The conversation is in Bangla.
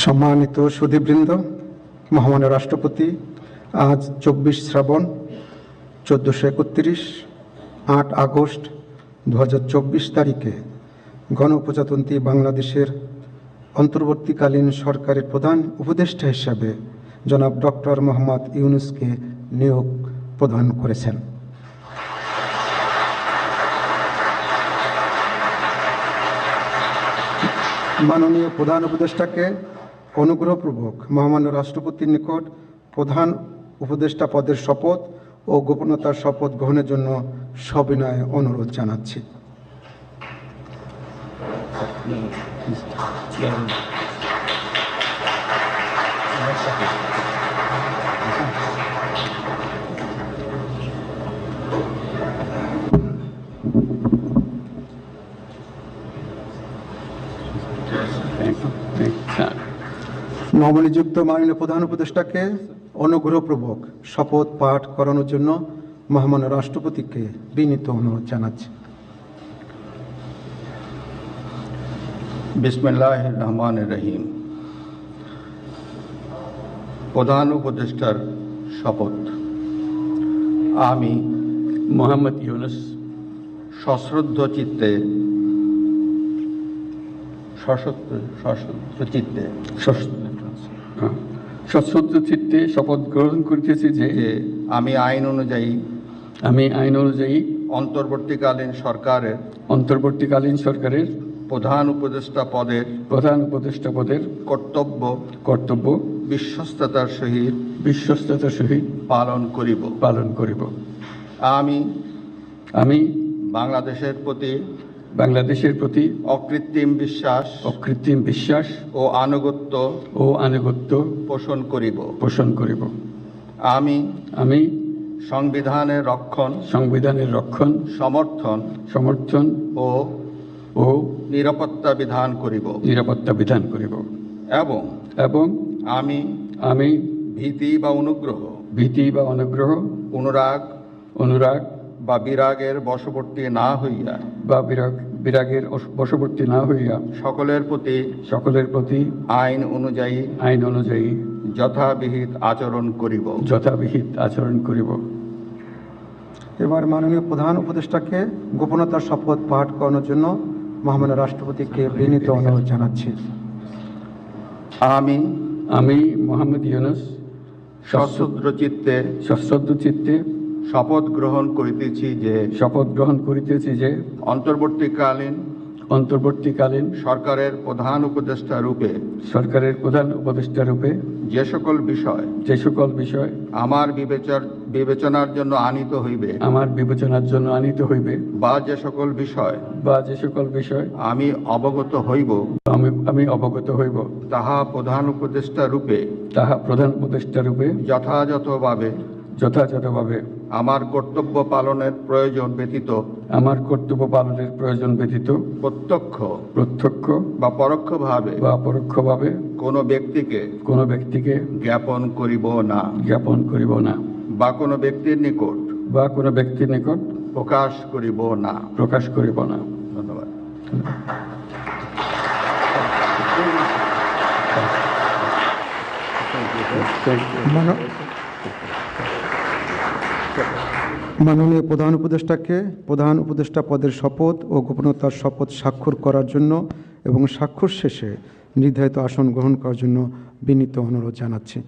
সম্মানিত সুধীবৃন্দ, মহামান্য রাষ্ট্রপতি আজ 24 শ্রাবণ 1431 8 আগস্ট 2024 তারিখে গণপ্রজাতন্ত্রী বাংলাদেশের অন্তর্বর্তীকালীন সরকারের প্রধান উপদেষ্টা হিসাবে জনাব ডক্টর মোহাম্মদ ইউনূসকে নিয়োগ প্রদান করেছেন। মাননীয় প্রধান উপদেষ্টাকে অনুগ্রহপূর্বক মহামান্য রাষ্ট্রপতির নিকট প্রধান উপদেষ্টা পদের শপথ ও গোপনতার শপথ গ্রহণের জন্য সবিনয়ে অনুরোধ জানাচ্ছি। নবনিযুক্ত মাননীয় প্রধান উপদেষ্টাকে অনুগ্রহপূর্বক শপথ পাঠ করানোর জন্য মহামান্য রাষ্ট্রপতিকে বিনীত অনুরোধ জানাচ্ছি। বিসমিল্লাহির রহমানির রহিম। প্রধান উপদেষ্টার শপথ। আমি মোহাম্মদ ইউনূস সশ্রদ্ধ চিত্তে সশ্রদ্ধ চিত্তে শপথ গ্রহণ করিতেছি যে আমি আইন অনুযায়ী অন্তর্বর্তীকালীন সরকারের প্রধান উপদেষ্টা পদের কর্তব্য বিশ্বস্ততার সহিত পালন করিব। আমি বাংলাদেশের প্রতি অকৃত্রিম বিশ্বাস ও আনুগত্য পোষণ করিব। আমি সংবিধানের রক্ষণ সমর্থন ও নিরাপত্তা বিধান করিব এবং আমি ভীতি বা অনুগ্রহ অনুরাগ বা বিরাগের বশবর্তী না হইয়া সকলের প্রতি আইন অনুযায়ী যথাবিহিত আচরণ করিব। এবার মাননীয় প্রধান উপদেষ্টাকে গোপনতার শপথ পাঠ করানোর জন্য মহামান্য রাষ্ট্রপতিকে বিনীত অনুরোধ জানাচ্ছি। আমি মোহাম্মদ ইউনূস সশ্রদ্ধ চিত্তে শপথ গ্রহণ করিতেছি যে অন্তর্বর্তীকালীন সরকারের প্রধান উপদেষ্টা রূপে যে সকল বিষয় আমার বিবেচনার জন্য আনিত হইবে বা যে সকল বিষয় আমি অবগত হইব তাহা প্রধান উপদেষ্টা রূপে যথাযথভাবে আমার কর্তব্য পালনের প্রয়োজন ব্যতীত প্রত্যক্ষ বা পরোক্ষভাবে কোনো ব্যক্তিকে জ্ঞাপন করিব না বা কোনো ব্যক্তির নিকট প্রকাশ করিব না। ধন্যবাদ। মাননীয় প্রধান উপদেষ্টাকে প্রধান উপদেষ্টা পদের শপথ ও গোপনতার শপথ স্বাক্ষর করার জন্য এবং স্বাক্ষর শেষে নির্ধারিত আসন গ্রহণ করার জন্য বিনীত অনুরোধ জানাচ্ছি।